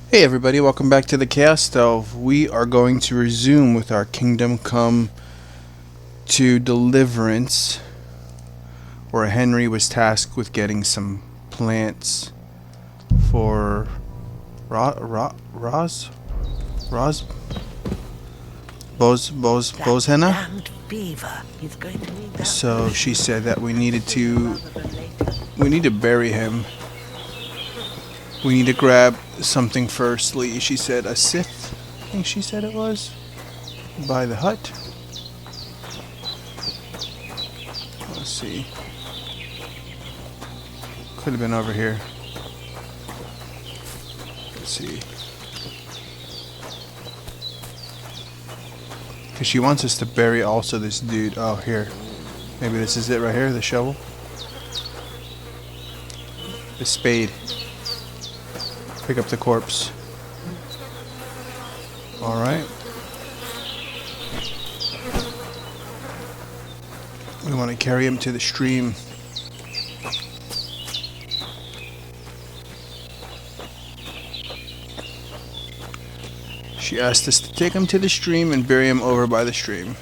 Hey everybody, welcome back to the Chaos Stove. We are going to resume with our Kingdom Come to Deliverance, where Henry was tasked with getting some plants for Bozhenna. So she said that we need to bury him. We need to grab something firstly. She said a scythe, I think she said it was, by the hut. Let's see. Could have been over here. Let's see. Because she wants us to bury also this dude. Oh, here. Maybe this is it right here, the shovel. The spade. Pick up the corpse. Alright. We want to carry him to the stream. She asked us to take him to the stream and bury him over by the stream.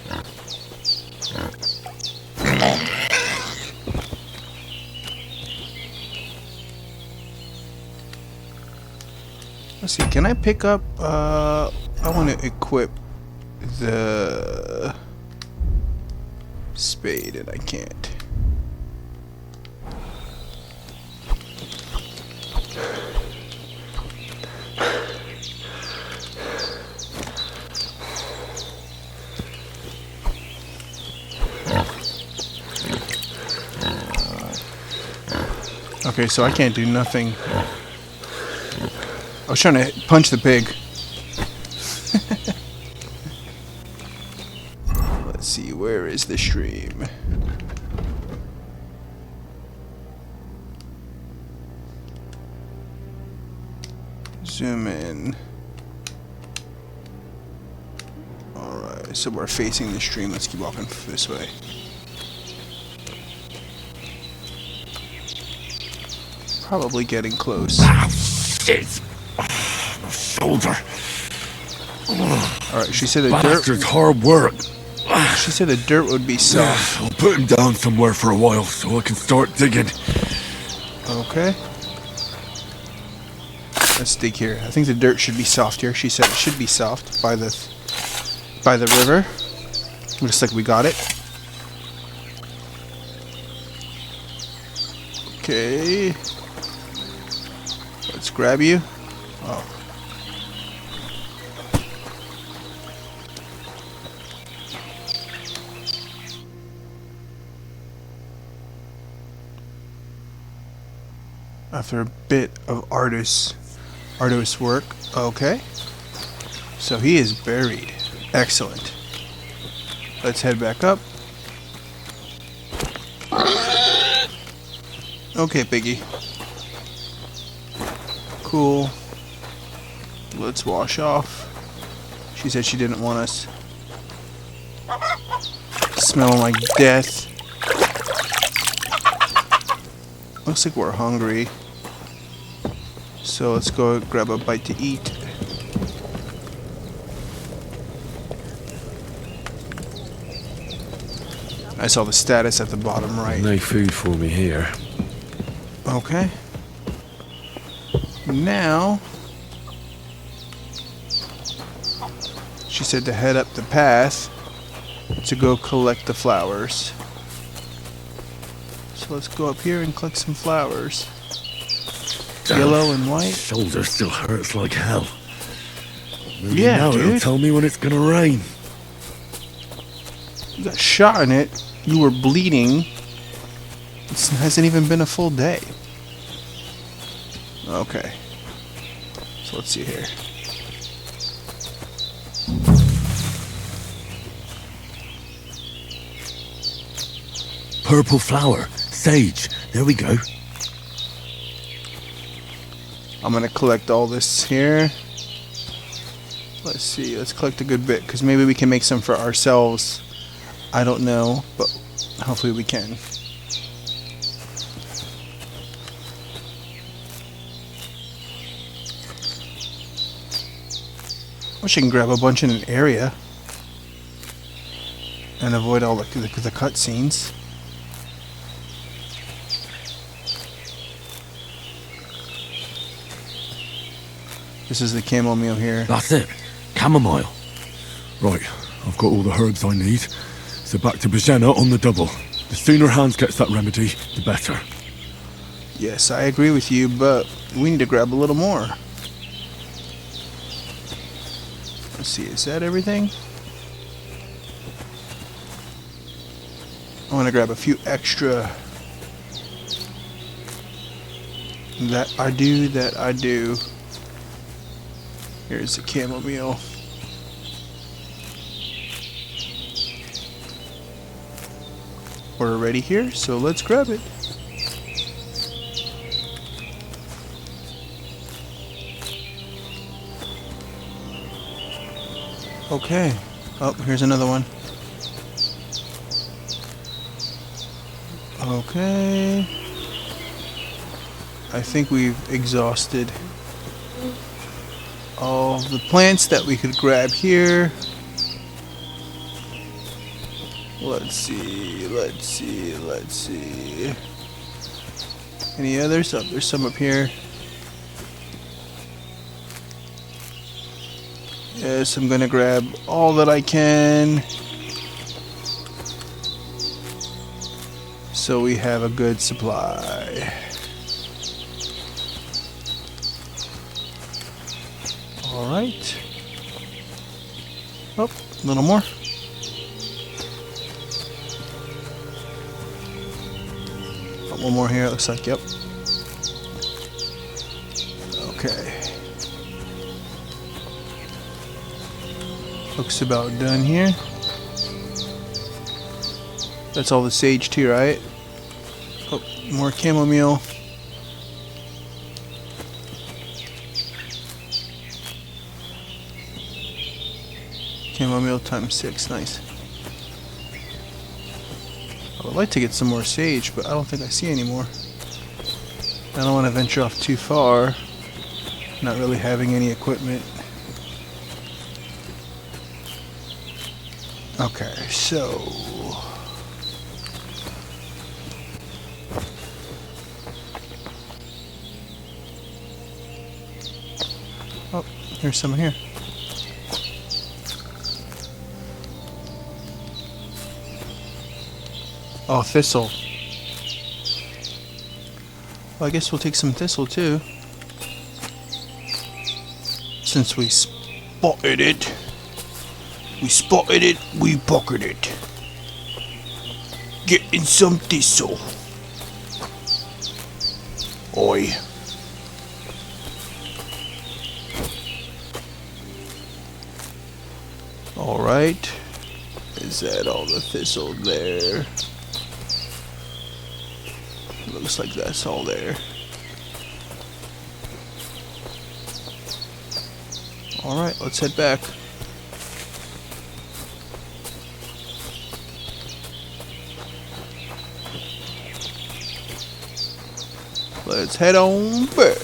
Let's see, can I pick up, I want to equip the spade and I can't. Okay, so I can't do nothing. I was trying to punch the pig. Let's see, where is the stream? Zoom in. Alright, so we're facing the stream. Let's keep walking this way. Probably getting close. Ah, shit! My shoulder. Alright, she said the Bastard's hard work. She said the dirt would be soft. I'll put him down somewhere for a while so I can start digging. Okay. Let's dig here. I think the dirt should be soft here. She said it should be soft by the river. Looks like we got it. Okay. Let's grab you. Oh. After a bit of arduous work. Okay. So he is buried. Excellent. Let's head back up. Okay, piggy. Cool. Let's wash off. She said she didn't want us smelling like death. Looks like we're hungry. So let's go grab a bite to eat. I saw the status at the bottom right. No food for me here. Okay. Now, she said to head up the path to go collect the flowers. So let's go up here and collect some flowers. Yellow and white. Shoulder still hurts like hell. Maybe Yeah, now dude. it'll tell me when it's gonna rain. You got shot in it. You were bleeding. It hasn't even been a full day. Okay. So let's see here. Purple flower. Sage. There we go. I'm gonna collect all this here. Let's Let's see. Let's collect a good bit, because maybe we can make some for ourselves. I don't know, but hopefully we can. Wish I can grab a bunch in an area and avoid all the cutscenes. This is the chamomile here. That's it. Chamomile. Right, I've got all the herbs I need. So back to Bajena on the double. The sooner Hans gets that remedy, the better. Yes, I agree with you, but we need to grab a little more. Let's see, is that everything? I want to grab a few extra. That I do. Here's the chamomile. We're already here, so let's grab it. Okay. Oh, here's another one. Okay. I think we've exhausted all the plants that we could grab here. Let's see. Any others? Oh, there's some up here. Yes, I'm gonna grab all that I can, so we have a good supply. Alright. Oh, a little more. Oh, one more here, it looks like, yep. Okay. Looks about done here. That's all the sage too, right? Oh, more chamomile. Chamomile times 6, nice. I would like to get some more sage, but I don't think I see any more. I don't want to venture off too far, not really having any equipment. Okay, so oh, here's some here. Oh, thistle. Well, I guess we'll take some thistle too, since we spotted it. We spotted it, we pocketed it. Getting some thistle. Oi. Alright. Is that all the thistle there? Looks like that's all there. Alright, let's head back. Let's head on back.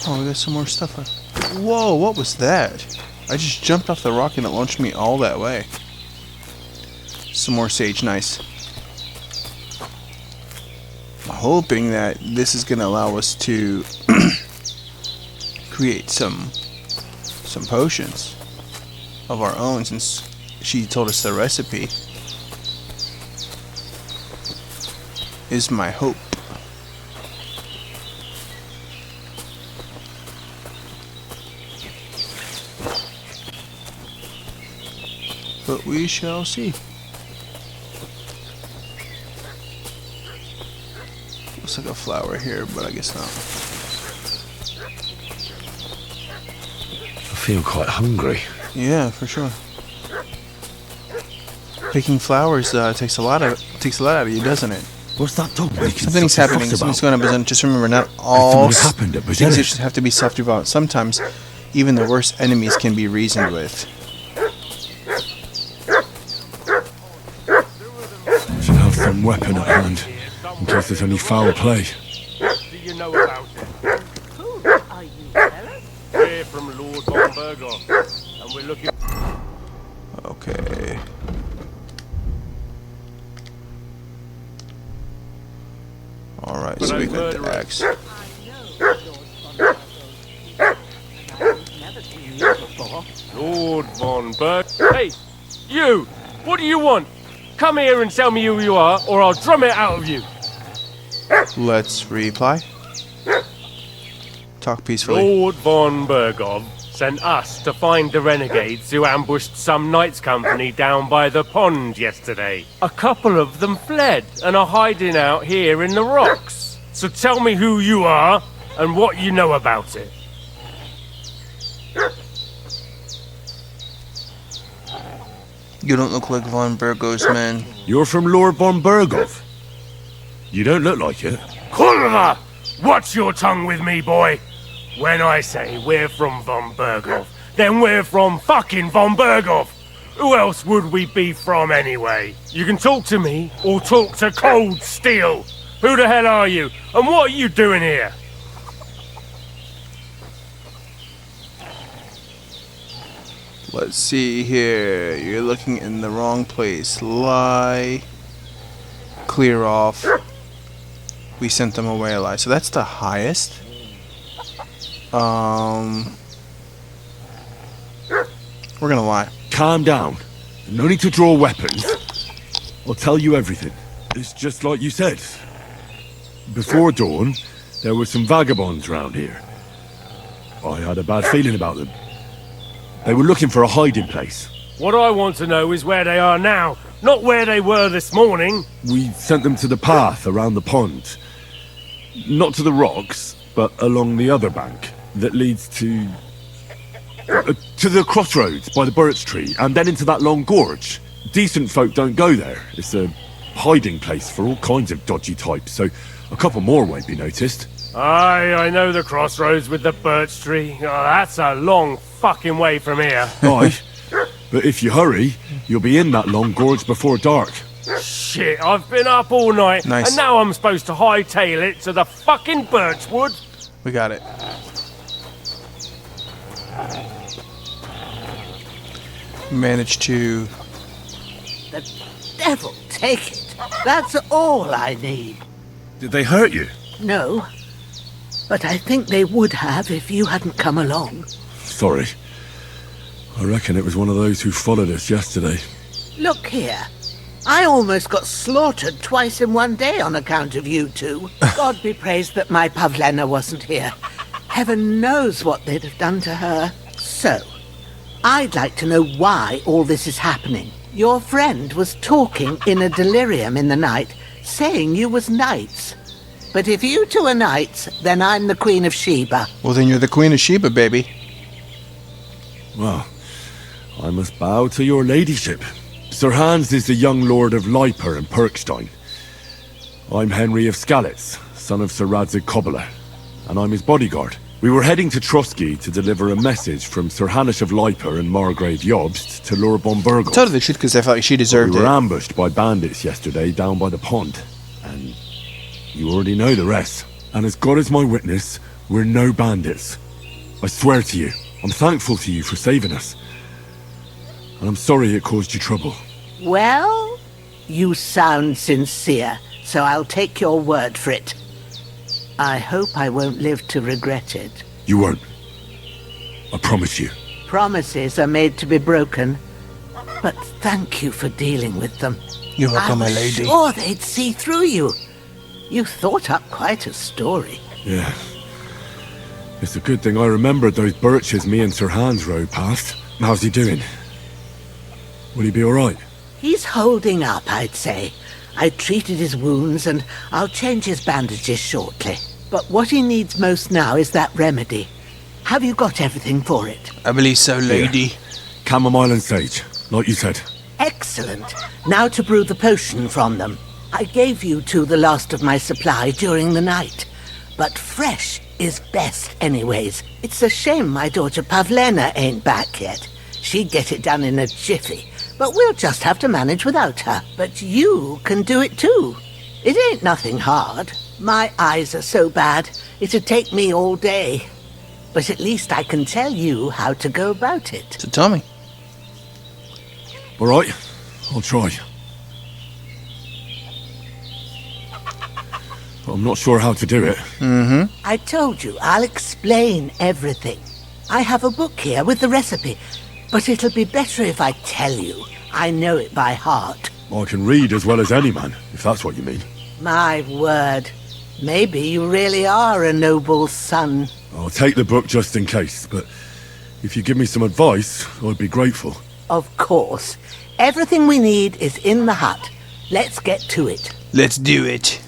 Oh, we got some more stuff. Whoa, what was that? I just jumped off the rock and it launched me all that way. Some more sage, nice. I'm hoping that this is going to allow us to create some potions of our own, since she told us the recipe. Is my hope. But we shall see. Looks like a flower here, but I guess not. I feel quite hungry. Yeah, for sure. Picking flowers takes a lot out of you, doesn't it? What's that dog making? Something's such a happening. fuss Something's about? going on, Bazan. Just remember, not all Something happened at things Bazan. have to be self-developed. Sometimes, even the worst enemies can be reasoned with. Should have some weapon at hand, in case there's any foul play. What do you know about it? Who are you, fellas? We're from Lord von Burgos, and we're looking... Okay. Alright, so we got the axe. I know Lord von Burgos. I've never seen you before. Lord von Burg... Hey, you! What do you want? Come here and tell me who you are, or I'll drum it out of you. Let's reply. Talk peacefully. Lord von Burgov sent us to find the renegades who ambushed some knights' company down by the pond yesterday. A couple of them fled and are hiding out here in the rocks. So tell me who you are and what you know about it. You don't look like Von Burgos, man. You're from Lord von Burgov? You don't look like it. Kurva! Watch your tongue with me, boy. When I say we're from von Burgov, then we're from fucking von Burgov. Who else would we be from anyway? You can talk to me or talk to Cold Steel. Who the hell are you? And what are you doing here? Let's see here. You're looking in the wrong place. Lie. Clear off. We sent them away alive. So that's the highest. We're gonna lie. Calm down. No need to draw weapons. I'll tell you everything. It's just like you said. Before dawn, there were some vagabonds round here. I had a bad feeling about them. They were looking for a hiding place. What I want to know is where they are now, not where they were this morning. We sent them to the path around the pond. Not to the rocks, but along the other bank that leads to the crossroads by the birch tree, and then into that long gorge. Decent folk don't go there. It's a hiding place for all kinds of dodgy types, so a couple more won't be noticed. Aye, I know the crossroads with the birch tree. Oh, that's a long fucking way from here. Aye, but if you hurry, you'll be in that long gorge before dark. Shit, I've been up all night, Nice. and now I'm supposed to hightail it to the fucking birchwood? We got it. Managed to... The devil take it. That's all I need. Did they hurt you? No, but I think they would have if you hadn't come along. Sorry. I reckon it was one of those who followed us yesterday. Look here. I almost got slaughtered twice in one day on account of you two. God be praised that my Pavlena wasn't here. Heaven knows what they'd have done to her. So, I'd like to know why all this is happening. Your friend was talking in a delirium in the night, saying you was knights. But if you two are knights, then I'm the Queen of Sheba. Well, then you're the Queen of Sheba, baby. Well, I must bow to your ladyship. Sir Hans is the young lord of Leiper and Perkstein. I'm Henry of Skalitz, son of Sir Radzig Kobyla, and I'm his bodyguard. We were heading to Trotsky to deliver a message from Sir Hanish of Leiper and Margrave Jobst to Lord von Burgos. Tell her the truth, because I felt like she deserved We were it. ambushed by bandits yesterday down by the pond, and you already know the rest. And as God is my witness, we're no bandits. I swear to you, I'm thankful to you for saving us. And I'm sorry it caused you trouble. Well, you sound sincere, so I'll take your word for it. I hope I won't live to regret it. You won't. I promise you. Promises are made to be broken, but thank you for dealing with them. You're welcome, my I was lady. sure they'd see through you. You thought up quite a story. Yeah. It's a good thing I remembered those birches me and Sir Hans rode past. How's he doing? Will he be alright? He's holding up, I'd say. I treated his wounds and I'll change his bandages shortly. But what he needs most now is that remedy. Have you got everything for it? I believe so, lady. Chamomile and sage, like you said. Excellent. Now to brew the potion from them. I gave you two the last of my supply during the night. But fresh is best anyways. It's a shame my daughter Pavlena ain't back yet. She'd get it done in a jiffy. But we'll just have to manage without her. But you can do it too. It ain't nothing hard. My eyes are so bad, it'd take me all day. But at least I can tell you how to go about it. So tell me. All right, I'll try. But I'm not sure how to do it. I told you, I'll explain everything. I have a book here with the recipe, but it'll be better if I tell you. I know it by heart. I can read as well as any man, if that's what you mean. My word. Maybe you really are a noble son. I'll take the book just in case, but if you give me some advice, I'd be grateful. Of course. Everything we need is in the hut. Let's get to it. Let's do it.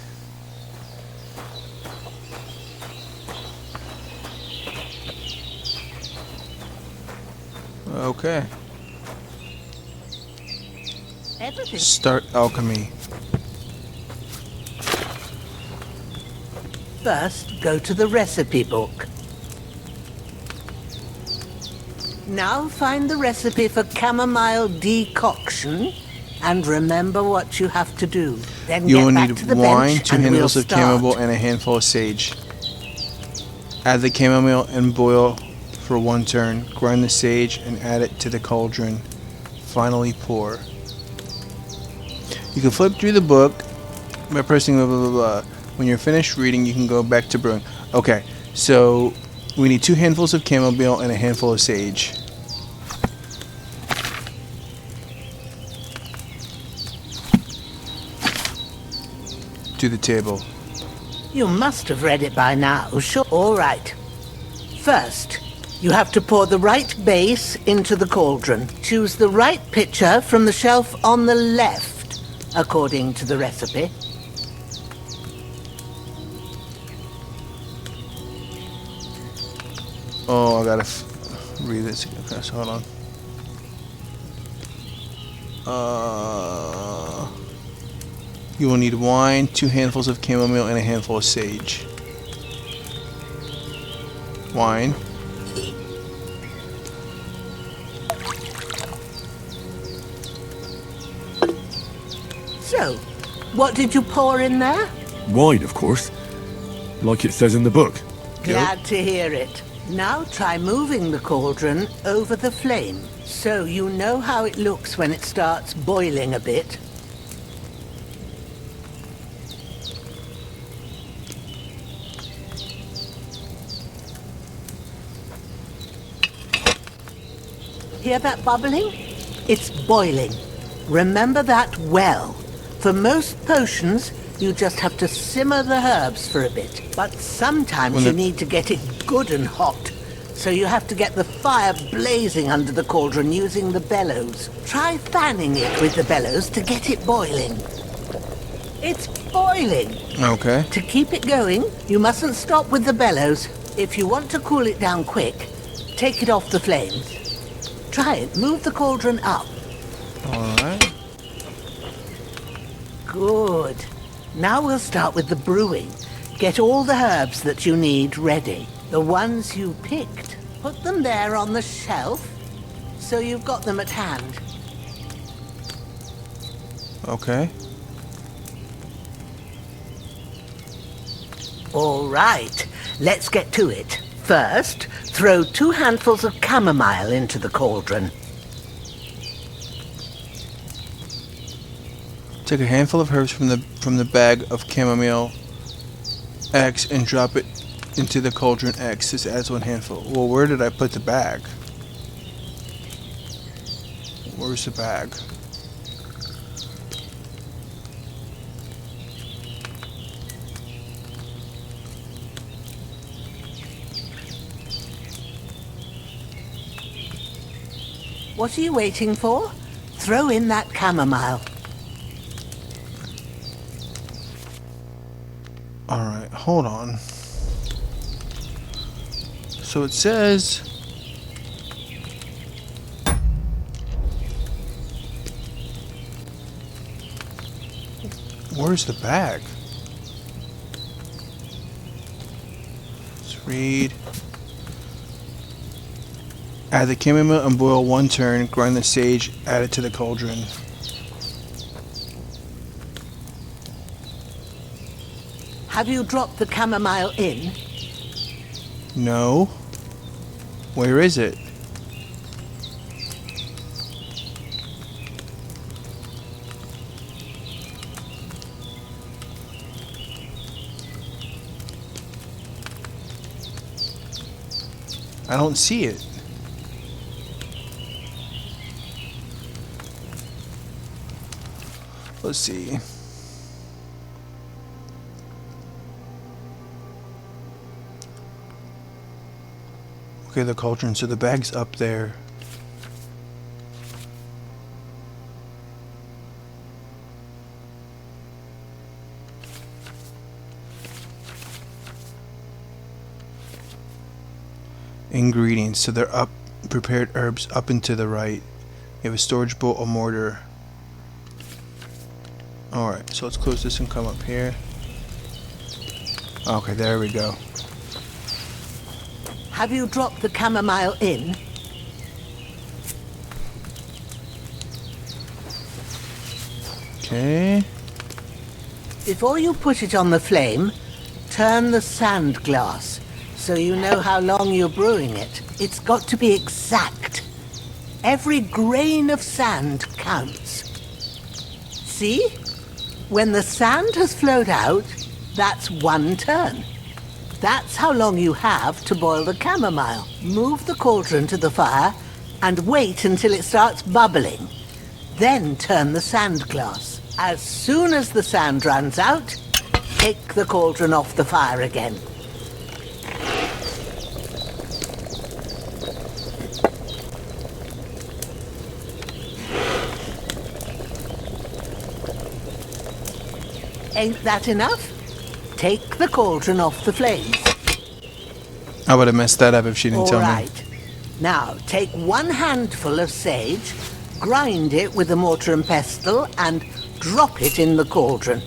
Okay. Everything. Start alchemy. First, go to the recipe book. Now find the recipe for chamomile decoction and remember what you have to do. Then You get will back need to the wine, bench 2 and handfuls we'll of chamomile, start. and a handful of sage. Add the chamomile and boil for 1 turn. Grind the sage and add it to the cauldron. Finally pour. You can flip through the book by pressing blah blah blah blah. When you're finished reading, you can go back to brewing. Okay, so we need 2 handfuls of chamomile and a handful of sage. To the table. You must have read it by now, sure. All right. First, you have to pour the right base into the cauldron. Choose the right pitcher from the shelf on the left, according to the recipe. Oh, I gotta read this again. Okay, so hold on. You will need wine, 2 handfuls of chamomile, and a handful of sage. Wine. So, what did you pour in there? Wine, of course. Like it says in the book. Glad to hear it. Now try moving the cauldron over the flame, so you know how it looks when it starts boiling a bit. Hear that bubbling? It's boiling. Remember that well. For most potions, you just have to simmer the herbs for a bit. But sometimes you need to get it good and hot. So you have to get the fire blazing under the cauldron using the bellows. Try fanning it with the bellows to get it boiling. It's boiling. Okay. To keep it going, you mustn't stop with the bellows. If you want to cool it down quick, take it off the flames. Try it. Move the cauldron up. Alright. Good. Now we'll start with the brewing. Get all the herbs that you need ready. The ones you picked. Put them there on the shelf, so you've got them at hand. Okay. All right. Let's get to it. First, throw 2 handfuls of chamomile into the cauldron. Take a handful of herbs from the bag of chamomile X and drop it into the cauldron X. This adds 1 handful. Well, where did I put the bag? Where's the bag? What are you waiting for? Throw in that chamomile. Alright, hold on. So it says... Where's the bag? Let's read. Add the chamomile and boil 1 turn. Grind the sage. Add it to the cauldron. Have you dropped the chamomile in? No. Where is it? I don't see it. Let's see. Okay, the cauldron. So the bag's up there. Ingredients. So they're up. Prepared herbs up and to the right. You have a storage bowl, a mortar. Alright, so let's close this and come up here. Okay, there we go. Have you dropped the chamomile in? Okay. Before you put it on the flame, turn the sand glass so you know how long you're brewing it. It's got to be exact. Every grain of sand counts. See? When the sand has flowed out, that's 1 turn. That's how long you have to boil the chamomile. Move the cauldron to the fire and wait until it starts bubbling. Then turn the sand glass. As soon as the sand runs out, take the cauldron off the fire again. Ain't that enough? Take the cauldron off the flames. I would have messed that up if she didn't tell me. All right. Now, take 1 handful of sage, grind it with a mortar and pestle, and drop it in the cauldron.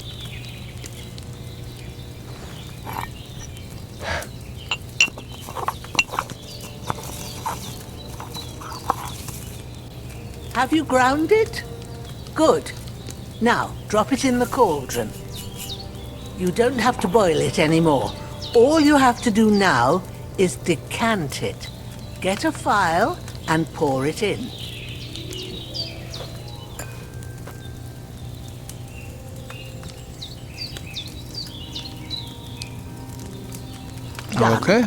Have you ground it? Good. Now, drop it in the cauldron. You don't have to boil it anymore. All you have to do now is decant it. Get a phial and pour it in. Done. Okay.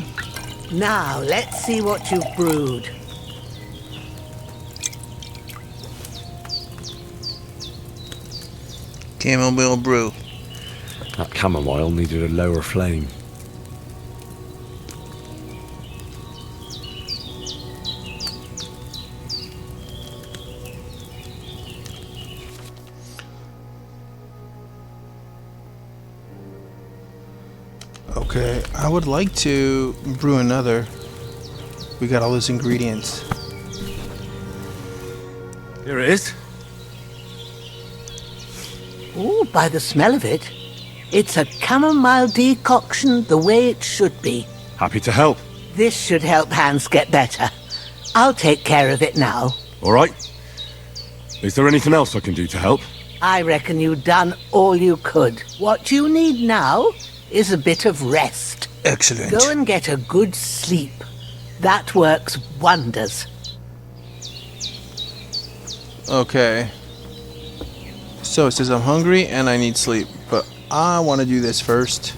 Now, let's see what you've brewed. Chamomile brew. That chamomile needed a lower flame. Okay, I would like to brew another. We got all those ingredients. Here it is. Ooh, by the smell of it, it's a chamomile decoction the way it should be. Happy to help. This should help Hans get better. I'll take care of it now. All right. Is there anything else I can do to help? I reckon you've done all you could. What you need now is a bit of rest. Excellent. Go and get a good sleep. That works wonders. Okay. So it says I'm hungry and I need sleep, but I want to do this first.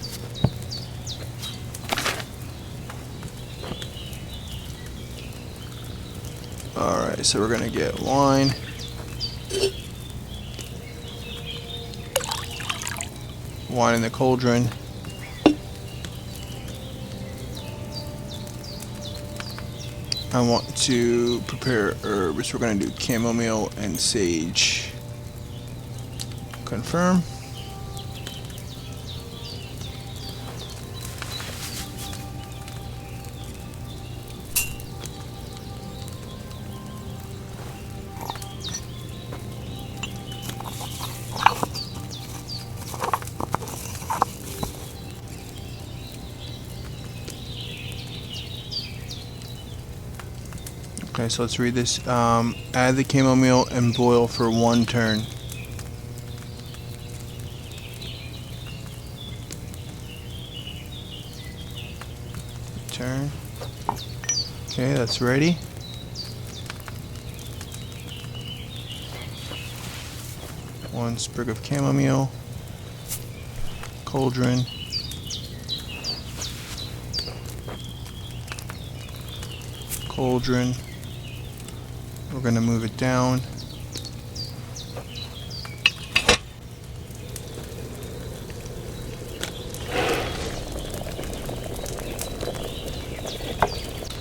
Alright, so we're going to get wine. Wine in the cauldron. I want to prepare herbs. We're going to do chamomile and sage. Confirm. Okay, so let's read this. Add the chamomile and boil for 1 turn. Turn. Okay, that's ready. One sprig of chamomile. Cauldron. Cauldron. We're going to move it down.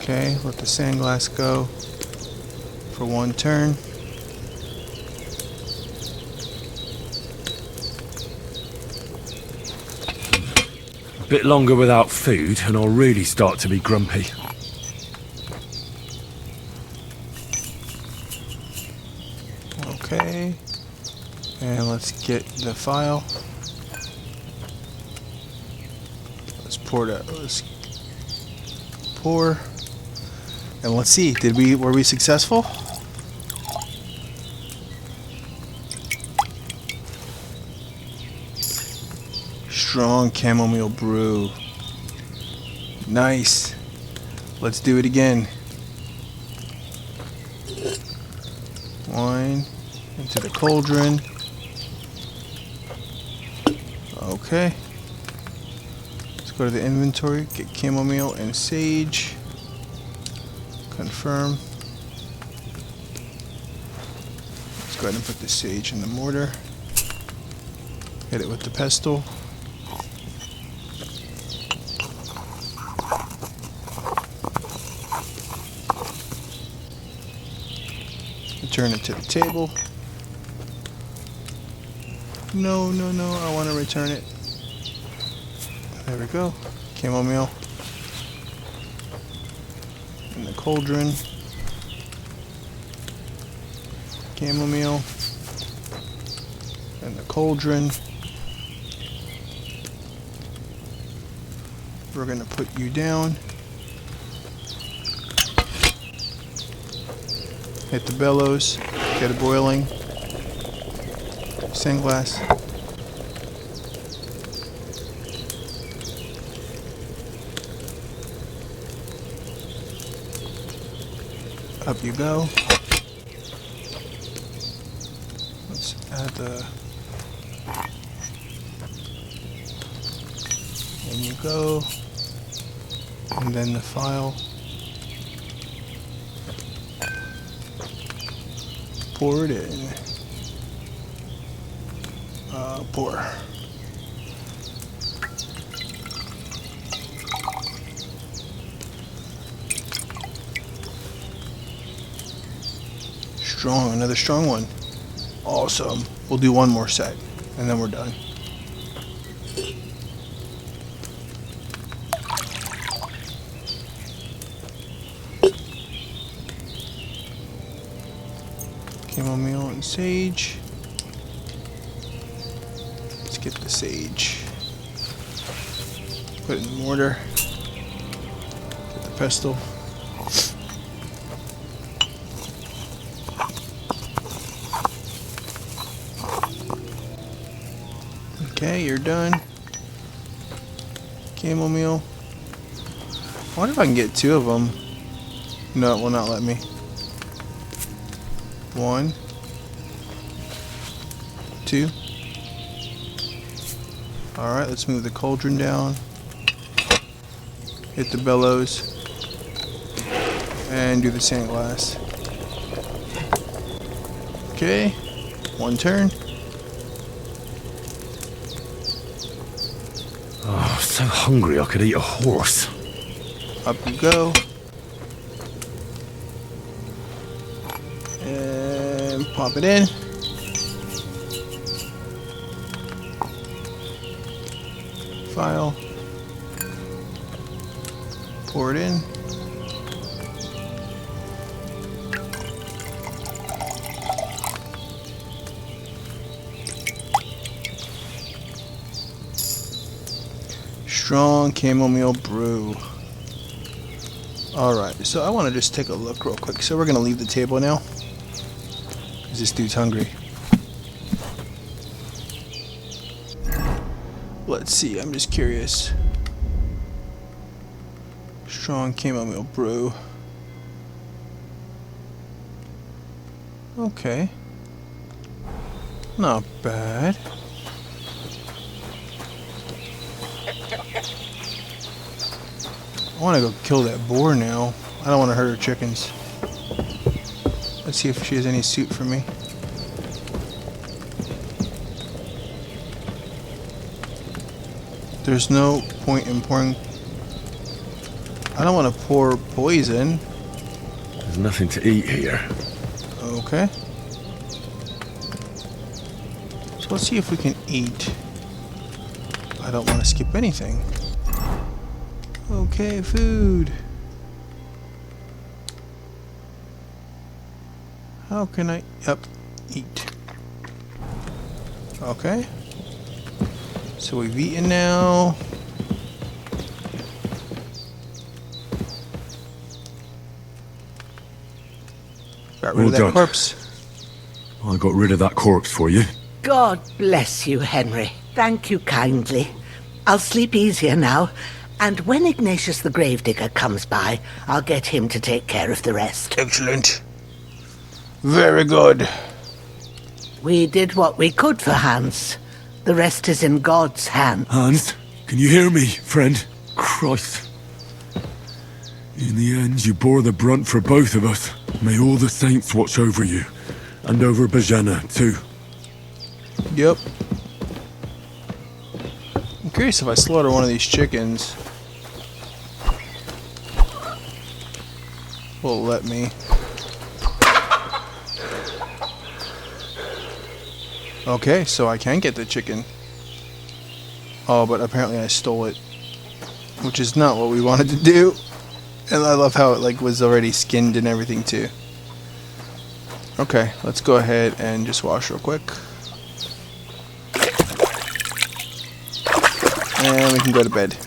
Okay, let the sandglass go for 1 turn. A bit longer without food, and I'll really start to be grumpy. Okay, and let's get the file. Let's pour that. Let's pour, and let's see. Were we successful? Strong chamomile brew. Nice. Let's do it again. Wine into the cauldron. Okay. Let's go to the inventory, get chamomile and sage. Confirm. Let's go ahead and put the sage in the mortar. Hit it with the pestle. Return it to the table. No, I want to return it. There we go. Chamomile. In the cauldron. Chamomile. In the cauldron. We're going to put you down. Hit the bellows, get it boiling. Sandglass. Up you go. Let's add the... In you go. And then the file. Pour it in. Pour. Strong, another strong one. Awesome. We'll do one more set, and then we're done. Chamomile and sage. Let's get the sage. Put it in the mortar. Get the pestle. Okay, you're done. Chamomile. I wonder if I can get 2 of them. No, it will not let me. 1, 2. Alright, let's move the cauldron down. Hit the bellows. And do the sandglass. Okay. 1 turn. Oh, so hungry I could eat a horse. Up you go. And pop it in. File. Pour it in. Strong chamomile brew. Alright, so I want to just take a look real quick. So we're going to leave the table now. Because this dude's hungry. Let's see, I'm just curious. Strong chamomile brew. Okay. Not bad. I want to go kill that boar now. I don't want to hurt her chickens. Let's see if she has any suit for me. There's no point in pouring... I don't want to pour poison. There's nothing to eat here. Okay. So let's see if we can eat. I don't want to skip anything. Okay, food. How can I... Yep, eat. Okay. So we've eaten now. Got rid of that corpse. I got rid of that corpse for you. God bless you, Henry. Thank you kindly. I'll sleep easier now, and when Ignatius the Gravedigger comes by, I'll get him to take care of the rest. Excellent. Very good. We did what we could for Hans. The rest is in God's hand. Hans, can you hear me, friend? Christ. In the end, you bore the brunt for both of us. May all the saints watch over you. And over Bajana, too. Yep. I'm curious if I slaughter one of these chickens. Will it let me? Okay, so I can get the chicken. Oh, but apparently I stole it. Which is not what we wanted to do. And I love how it like was already skinned and everything too. Okay, let's go ahead and just wash real quick. And we can go to bed.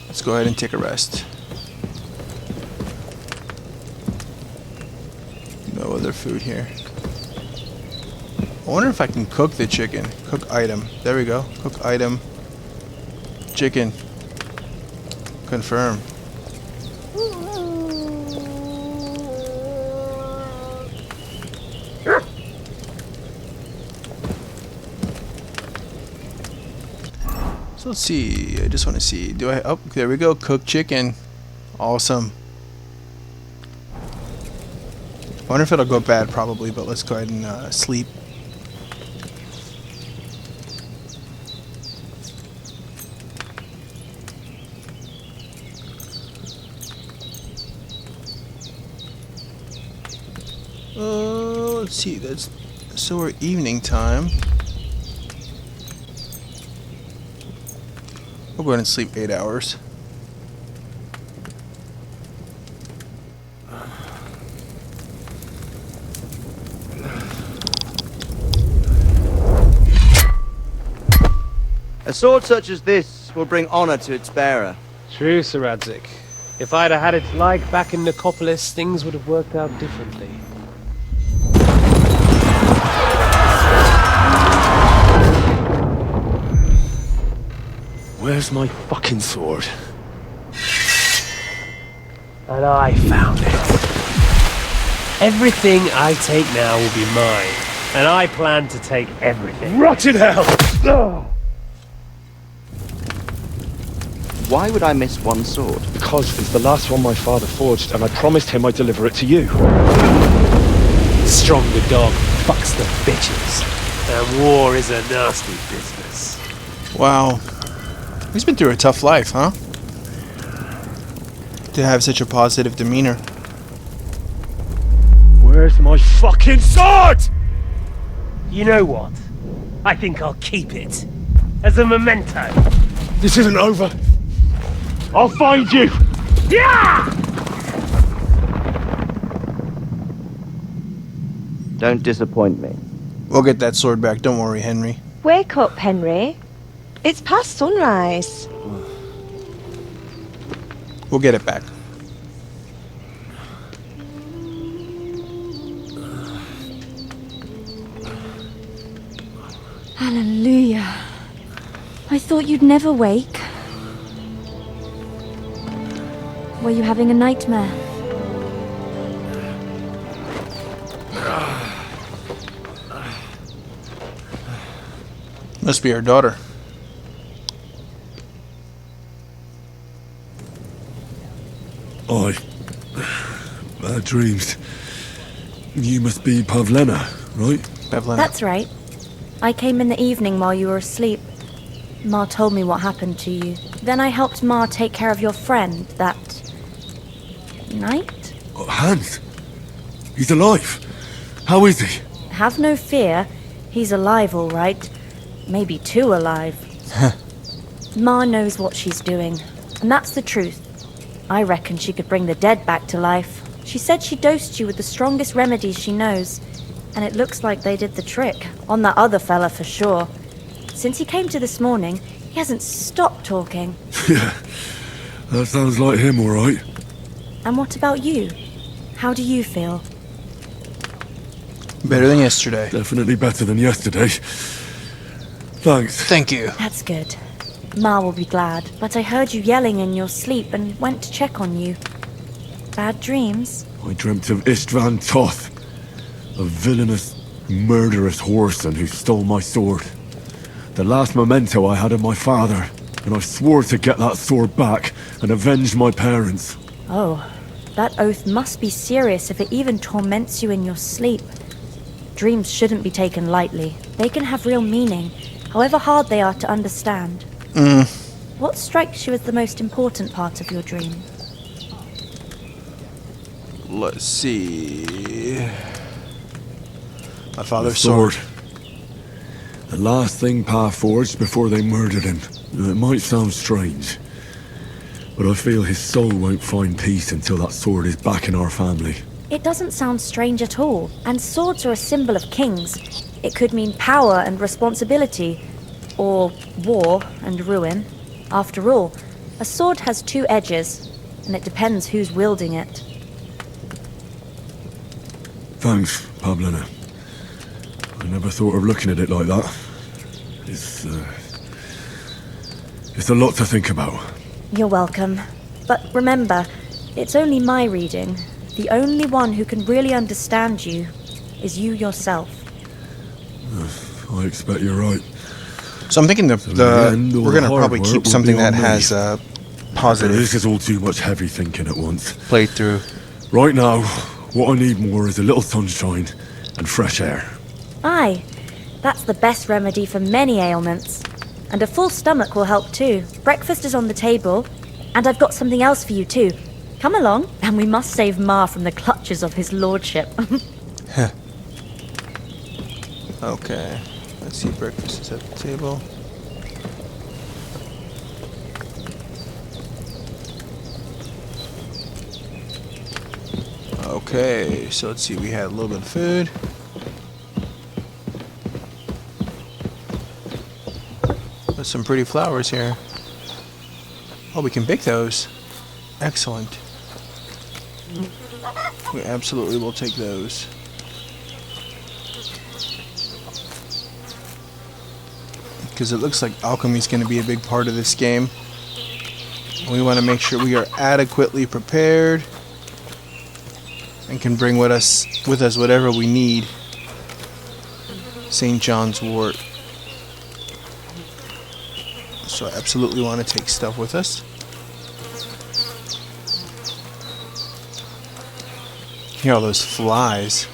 Let's go ahead and take a rest. No other food here. I wonder if I can cook the chicken. Cook item. There we go. Cook item. Chicken. Confirm. So let's see. I just want to see. Do I? Oh, there we go. Cooked chicken. Awesome. I wonder if it'll go bad, probably, but let's go ahead and sleep. Let's see. That's so we're evening time. We'll go ahead and sleep 8 hours. A sword such as this will bring honor to its bearer. True, Sir Radzik. If I'd have had it like back in Nicopolis, things would have worked out differently. Where's my fucking sword? And I found it. Everything I take now will be mine, and I plan to take everything. Rot in hell! Why would I miss one sword? Because it's the last one my father forged, and I promised him I'd deliver it to you. Stronger dog fucks the bitches, and war is a nasty business. Wow. He's been through a tough life, huh? To have such a positive demeanor. Where's my fucking sword? You know what? I think I'll keep it. As a memento. This isn't over. I'll find you! Yeah! Don't disappoint me. We'll get that sword back, don't worry, Henry. Wake up, Henry. It's past sunrise. We'll get it back. Hallelujah. I thought you'd never wake. Were you having a nightmare? Must be her daughter. Bad dreams. You must be Pavlena, right? Pavlena. That's right. I came in the evening while you were asleep. Ma told me what happened to you. Then I helped Ma take care of your friend that night? Oh, Hans! He's alive! How is he? Have no fear. He's alive, all right. Maybe too alive. Ma knows what she's doing, and that's the truth. I reckon she could bring the dead back to life. She said she dosed you with the strongest remedies she knows, and it looks like they did the trick. On that other fella for sure. Since he came to this morning, he hasn't stopped talking. Yeah, that sounds like him, all right. And what about you? How do you feel? Better than yesterday. Definitely better than yesterday. Thanks. Thank you. That's good. Ma will be glad, but I heard you yelling in your sleep and went to check on you. Bad dreams? I dreamt of Istvan Toth, a villainous, murderous whoreson who stole my sword. The last memento I had of my father, and I swore to get that sword back and avenge my parents. Oh, that oath must be serious if it even torments you in your sleep. Dreams shouldn't be taken lightly. They can have real meaning, however hard they are to understand. What strikes you as the most important part of your dream? Let's see. My father's The sword. The last thing Pa forged before they murdered him. It might sound strange, but I feel his soul won't find peace until that sword is back in our family. It doesn't sound strange at all, and swords are a symbol of kings. It could mean power and responsibility, or war and ruin. After all, a sword has two edges, and it depends who's wielding it. Thanks, Pavlena. I never thought of looking at it like that. It's a lot to think about. You're welcome. But remember, it's only my reading. The only one who can really understand you is you yourself. I expect you're right. So I'm thinking in the end, all we're the gonna hard probably work keep will something be on that me. has a But positive this is all too much heavy thinking at once. playthrough. Right now, what I need more is a little sunshine and fresh air. Aye, that's the best remedy for many ailments. And a full stomach will help too. Breakfast is on the table, and I've got something else for you too. Come along, and we must save Ma from the clutches of his lordship. Okay. Let's see, breakfast is at the table. Okay, so let's see, we had a little bit of food. There's some pretty flowers here. Oh, we can bake those. Excellent. We absolutely will take those. Because it looks like alchemy is going to be a big part of this game. We want to make sure we are adequately prepared and can bring with us whatever we need. St. John's wort. So I absolutely want to take stuff with us. Hear all those flies.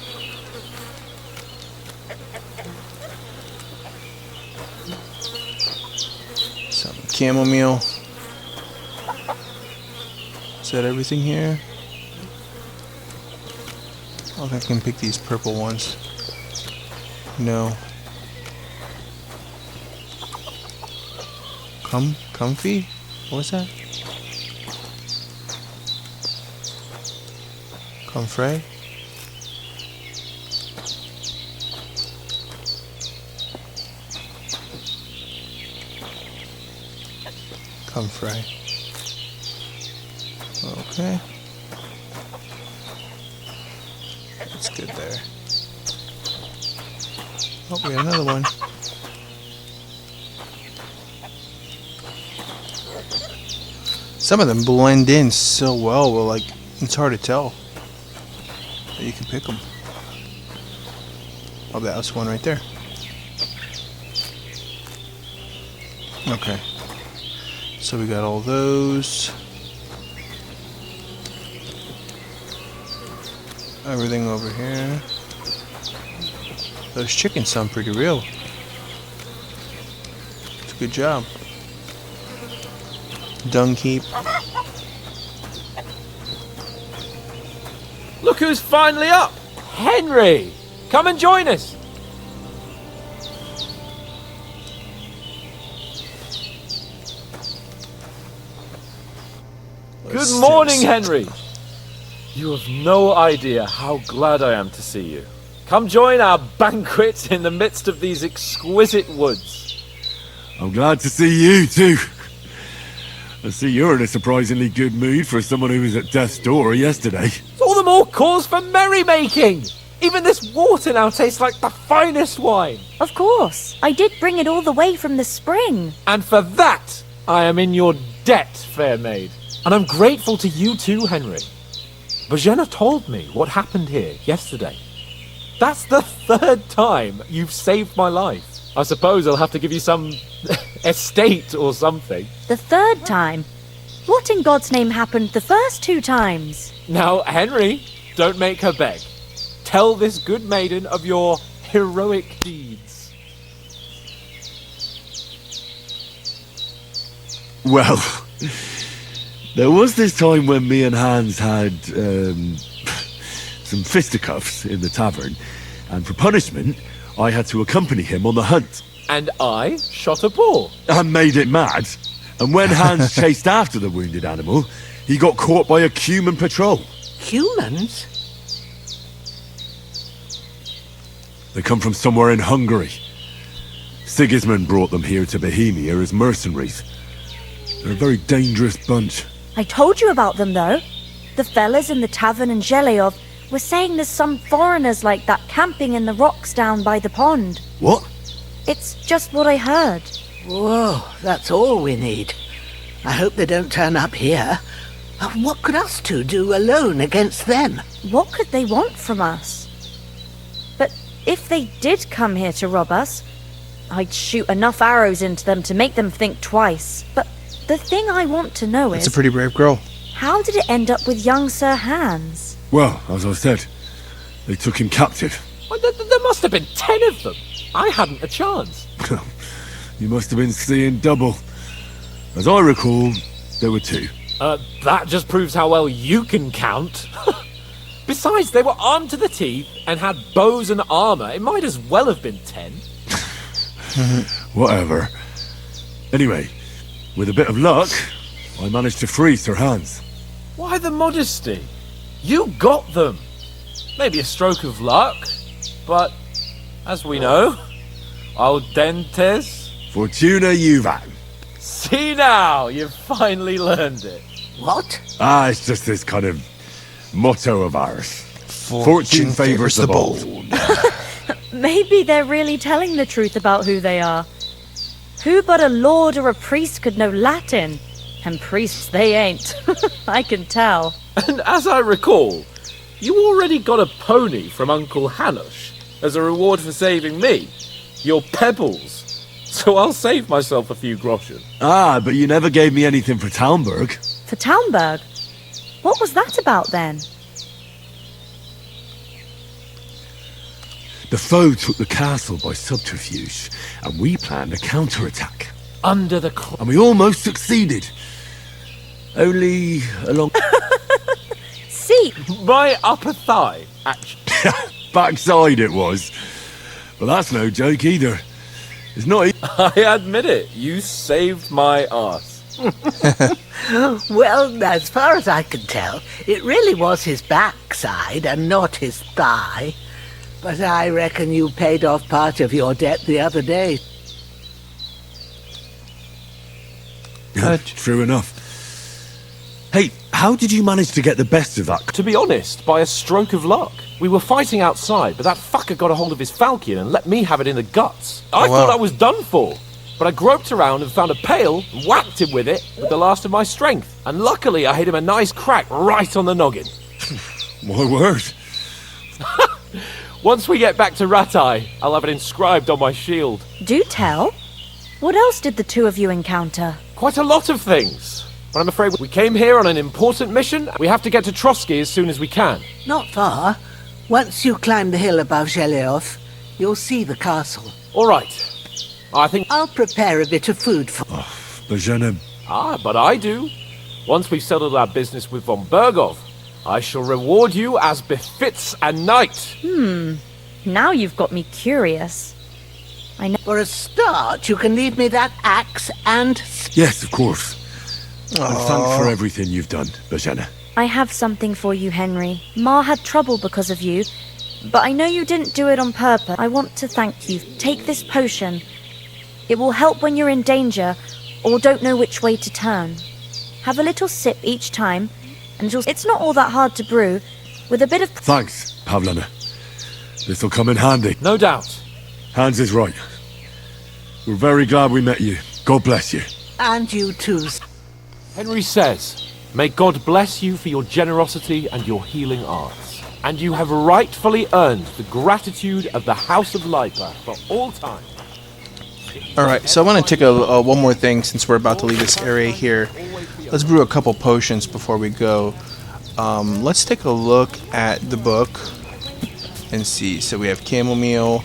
Some chamomile. Is that everything here? I don't think I can pick these purple ones. No. Comfy? What was that? Comfrey? Comfrey. Okay. That's good there. Oh, we got another one. Some of them blend in so well, like, it's hard to tell that you can pick them. Oh, that was one right there. Okay. So we got all those. Everything over here. Those chickens sound pretty real. It's a good job. Dung heap. Look who's finally up! Henry! Come and join us! Good morning, Henry! You have no idea how glad I am to see you. Come join our banquet in the midst of these exquisite woods. I'm glad to see you too. I see you're in a surprisingly good mood for someone who was at death's door yesterday. It's all the more cause for merrymaking! Even this water now tastes like the finest wine. Of course. I did bring it all the way from the spring. And for that, I am in your debt, fair maid. And I'm grateful to you too, Henry. Bojena told me what happened here yesterday. That's the third time you've saved my life. I suppose I'll have to give you some estate or something. The third time? What in God's name happened the first 2 times? Now, Henry, don't make her beg. Tell this good maiden of your heroic deeds. Well, there was this time when me and Hans had some fisticuffs in the tavern, and for punishment, I had to accompany him on the hunt. And I shot a boar. And made it mad. And when Hans chased after the wounded animal, he got caught by a human patrol. Humans? They come from somewhere in Hungary. Sigismund brought them here to Bohemia as mercenaries. They're a very dangerous bunch. I told you about them, though. The fellas in the tavern in Zheleov were saying there's some foreigners like that camping in the rocks down by the pond. What? It's just what I heard. Whoa, that's all we need. I hope they don't turn up here. What could us two do alone against them? What could they want from us? But if they did come here to rob us, I'd shoot enough arrows into them to make them think twice. But the thing I want to know That's is... a pretty brave girl. How did it end up with young Sir Hans? Well, as I said, they took him captive. Well, there must have been 10 of them. I hadn't a chance. You must have been seeing double. As I recall, there were 2. That just proves how well you can count. Besides, they were armed to the teeth and had bows and armor. It might as well have been 10. Whatever. Anyway, with a bit of luck, I managed to free Sir Hans. Why the modesty? You got them. Maybe a stroke of luck, but as we know, al dentes. Fortuna juvat. See now, you've finally learned it. What? It's just this kind of motto of ours. Fortune favours the bold. Maybe they're really telling the truth about who they are. Who but a lord or a priest could know Latin? And priests they ain't. I can tell. And as I recall, you already got a pony from Uncle Hanush as a reward for saving me. Your pebbles. So I'll save myself a few groschen. But you never gave me anything for Talmberg. For Talmberg? What was that about then? The foe took the castle by subterfuge, and we planned a counterattack. Under the And we almost succeeded. Only along... See? my upper thigh, actually. Backside it was. But that's no joke either. It's not... I admit it, you saved my arse. Well, as far as I can tell, it really was his backside and not his thigh. But I reckon you paid off part of your debt the other day. True enough. Hey, How did you manage to get the best of that? To be honest, by a stroke of luck. We were fighting outside, but that fucker got a hold of his falchion and let me have it in the guts. I thought I was done for. But I groped around and found a pail and whacked him with it with the last of my strength. And luckily I hit him a nice crack right on the noggin. My word. Once we get back to Ratai, I'll have it inscribed on my shield. Do tell. What else did the two of you encounter? Quite a lot of things. But I'm afraid we came here on an important mission. We have to get to Trotsky as soon as we can. Not far. Once you climb the hill above Zheleov, you'll see the castle. All right. I think... I'll prepare a bit of food for... Bozhena... but I do. Once we've settled our business with von Bergov, I shall reward you as befits a knight. Now you've got me curious. I know... For a start, you can leave me that axe and... Yes, of course. And thanks for everything you've done, Bozhena. I have something for you, Henry. Ma had trouble because of you, but I know you didn't do it on purpose. I want to thank you. Take this potion. It will help when you're in danger or don't know which way to turn. Have a little sip each time, and it's not all that hard to brew. With a bit of... Thanks, Pavlena. This'll come in handy. No doubt. Hans is right. We're very glad we met you. God bless you. And you too. Henry says, may God bless you for your generosity and your healing arts. And you have rightfully earned the gratitude of the House of Lipa for all time. Alright, so I want to take a one more thing since we're about to leave this area here. Let's brew a couple potions before we go. Let's take a look at the book and see. So we have chamomile.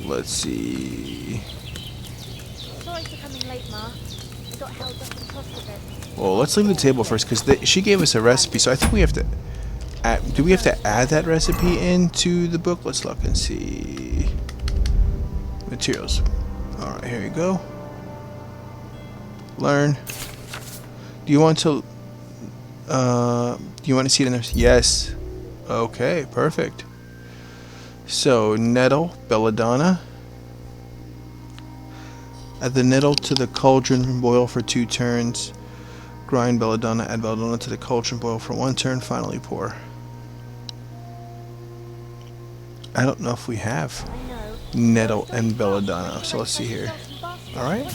Let's see. Sorry for coming late, Ma. I got held up and tossed a bit. Well, let's leave the table first because she gave us a recipe. So I think we have to add, do we have to add that recipe into the book? Let's look and see. Materials. Alright, here you go. Learn. Do you want to see it in there? Yes. Okay, perfect. So, nettle, belladonna. Add the nettle to the cauldron, boil for 2 turns. Grind belladonna, add belladonna to the cauldron, boil for 1 turn, finally pour. I don't know if we have nettle and belladonna, so let's see here. Alright.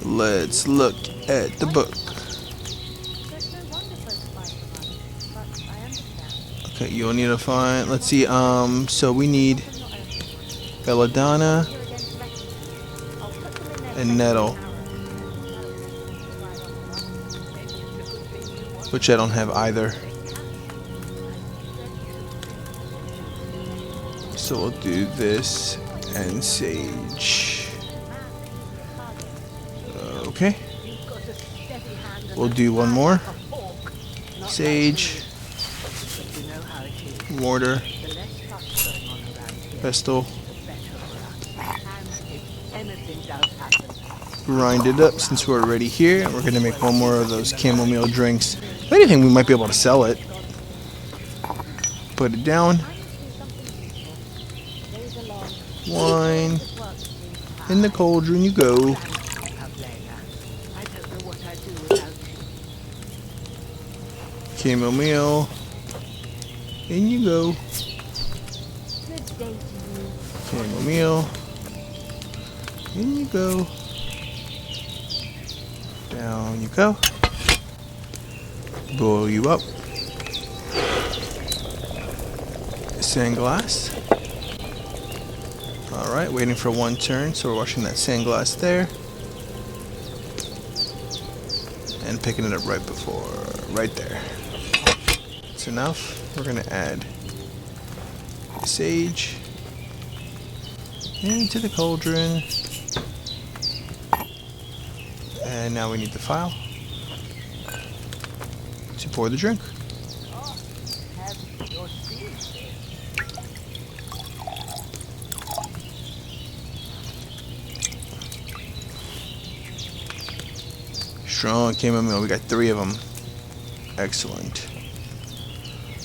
Let's look at the book. Okay, you'll need to find, let's see, so we need belladonna and nettle, which I don't have either. So we'll do this and sage. Okay. We'll do one more. Sage. Mortar. Pestle. Grind it up since we're already here. We're going to make one more of those chamomile drinks. If anything, we might be able to sell it. Put it down. Wine. In the cauldron you go. Chamomile. In you go. Chamomile. In you go. Down you go. Boil you up. Sand glass. Alright, waiting for 1 turn, so we're washing that sand glass there. And picking it up right there. That's enough. We're going to add sage into the cauldron. And now we need the file to pour the drink. Strong chamomile. We got 3 of them. Excellent.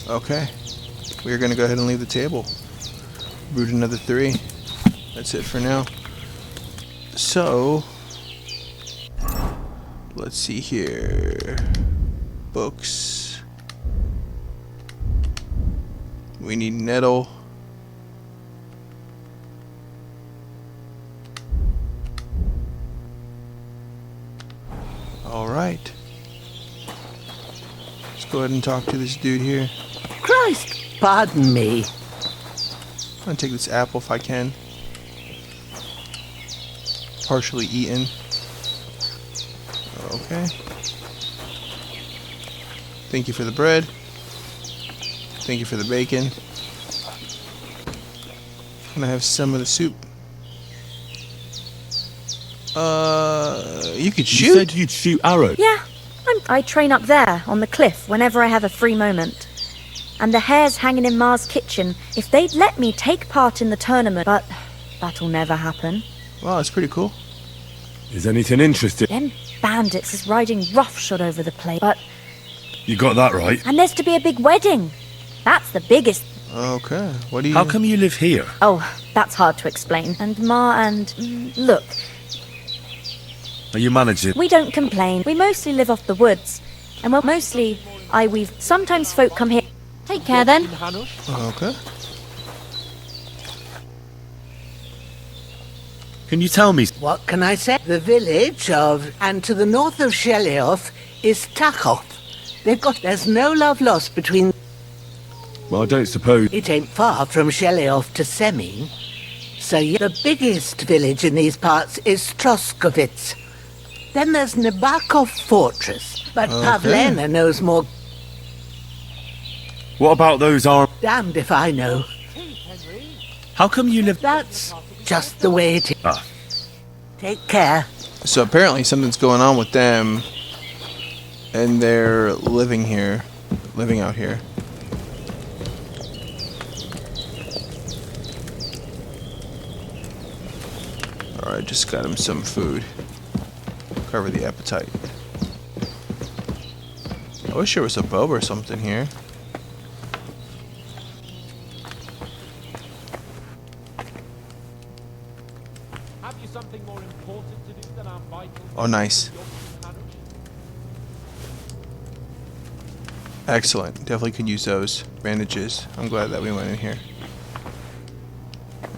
Okay. We're going to go ahead and leave the table. Brewed another 3. That's it for now. So, let's see here. Books. We need nettle. Alright. Let's go ahead and talk to this dude here. Christ, pardon me. I'm gonna take this apple if I can. Partially eaten. Okay. Thank you for the bread. Thank you for the bacon. Can I have some of the soup? You could shoot. You said you'd shoot arrows. Yeah, I train up there on the cliff whenever I have a free moment. And the hares hanging in Ma's kitchen, if they'd let me take part in the tournament, but that'll never happen. Wow, that's pretty cool. Is anything interesting? Them bandits is riding roughshod over the place, but... You got that right. And there's to be a big wedding. That's the biggest... Okay, what do you... How come you live here? Oh, that's hard to explain. And Ma and... Look, Are you managing? we don't complain. We mostly live off the woods. And well, mostly, we've... Sometimes folk come here... Take care then. Okay. Can you tell me? What can I say? The village of, and to the north of Shelioth, is Tachoth. There's no love lost between... Well, I don't suppose. It ain't far from Shelioth to Seming. So the biggest village in these parts is Troskovitz. Then there's Nabakov Fortress. But Pavlena knows more. What about those arms? Damned if I know. How come you live? That's just the way it is. Ah. Take care. So apparently something's going on with them. And they're living out here. Alright, just got him some food. Cover the appetite. I wish there was a bow or something here. Have you something more important to do than our vital... Oh, nice. Excellent. Definitely could use those bandages. I'm glad that we went in here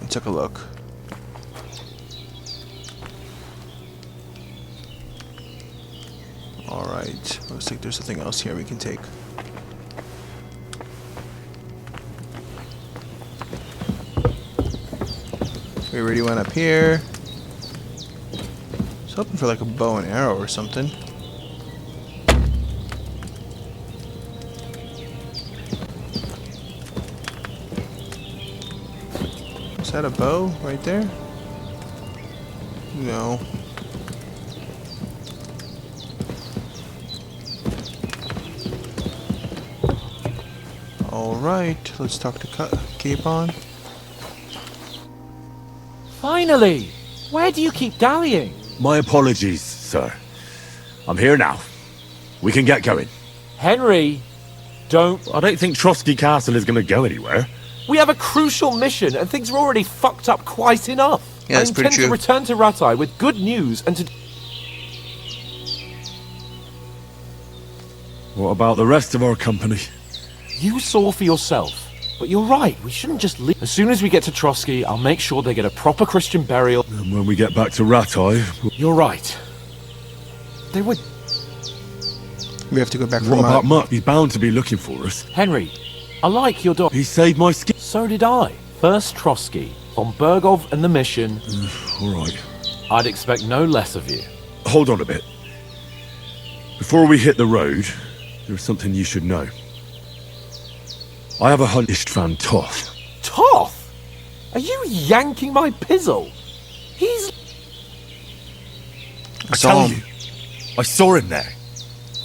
and took a look. Alright. Looks like there's something else here we can take. We already went up here. I was hoping for like a bow and arrow or something. Is that a bow right there? No. Alright, let's talk to Copan. Finally! Where do you keep dallying? My apologies, sir. I'm here now. We can get going. Henry, don't... I don't think Trotsky Castle is going to go anywhere. We have a crucial mission, and things are already fucked up quite enough. Yeah, that's I pretty intend true. to return to Ratai with good news and to... What about the rest of our company? You saw for yourself. But you're right, we shouldn't just leave. As soon as we get to Trotsky, I'll make sure they get a proper Christian burial. And when we get back to Ratai, You're right. They would... We have to go back what from about Mutt? He's bound to be looking for us. Henry, I like your dog. He saved my skin. So did I. First Trotsky, von Bergov and the mission. All right. I'd expect no less of you. Hold on a bit. Before we hit the road, there's something you should know. I have a hunt Istvan Toth. Toth? Are you yanking my pizzle? He's... I tell you, I saw him there.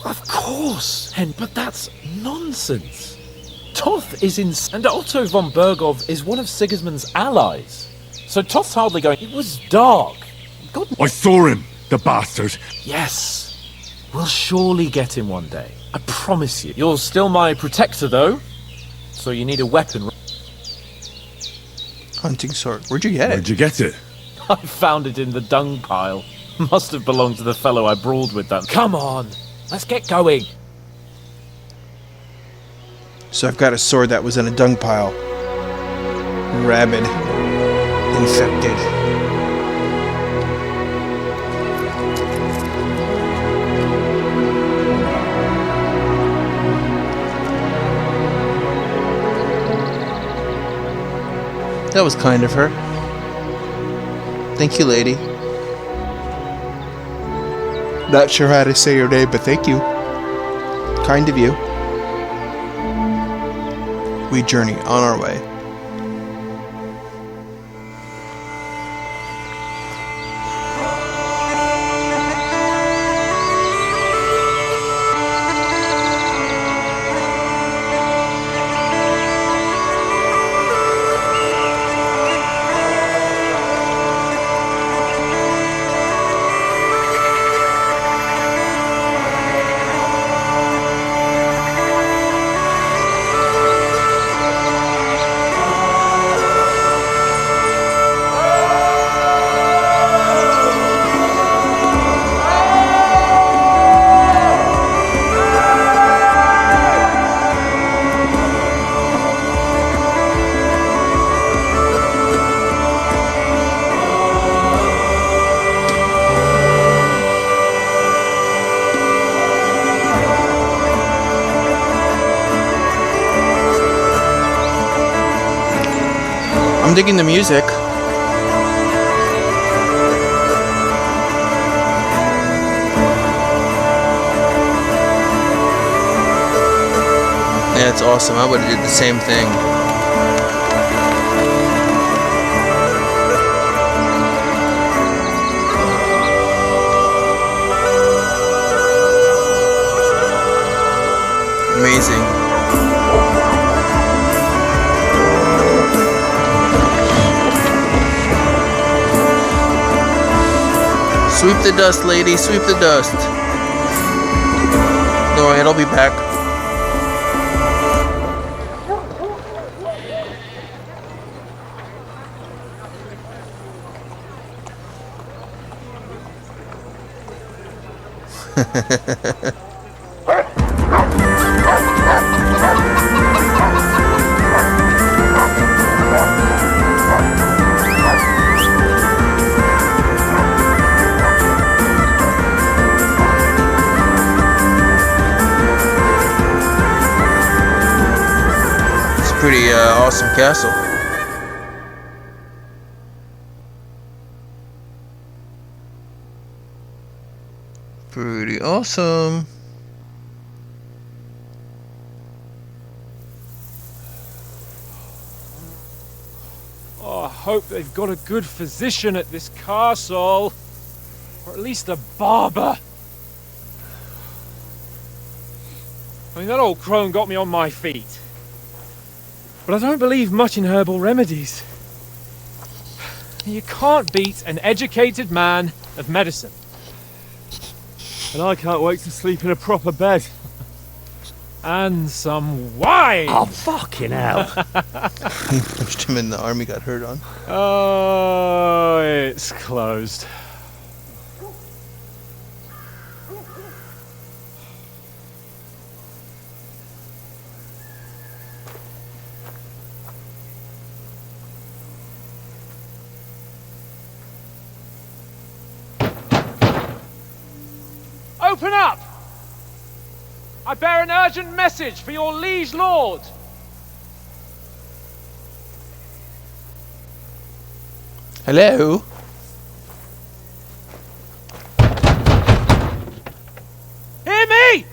Of course, but that's nonsense. Toth is in... And Otto von Bergov is one of Sigismund's allies. So Toth's hardly going... It was dark. God... I saw him, the bastard. Yes. We'll surely get him one day. I promise you. You're still my protector, though. So you need a weapon. Hunting sword. Where'd you get it? Where'd you get it? I found it in the dung pile. Must have belonged to the fellow I brawled with that. Come on, let's get going. So I've got a sword that was in a dung pile. Rabid. Infected. That was kind of her. Thank you, lady. Not sure how to say your name, but thank you. Kind of you. We journey on our way. I'm digging the music. Yeah, it's awesome. I would have did the same thing. Amazing. Sweep the dust, lady. Sweep the dust. Don't worry, it'll be back. Pretty awesome castle. Pretty awesome. Oh, I hope they've got a good physician at this castle. Or at least a barber. I mean, that old crone got me on my feet. But I don't believe much in herbal remedies. You can't beat an educated man of medicine. And I can't wait to sleep in a proper bed. And some wine! Oh, fucking hell. He punched him in the arm he got hurt on. Oh, it's closed. Open up! I bear an urgent message for your liege lord. Hello? Hear me!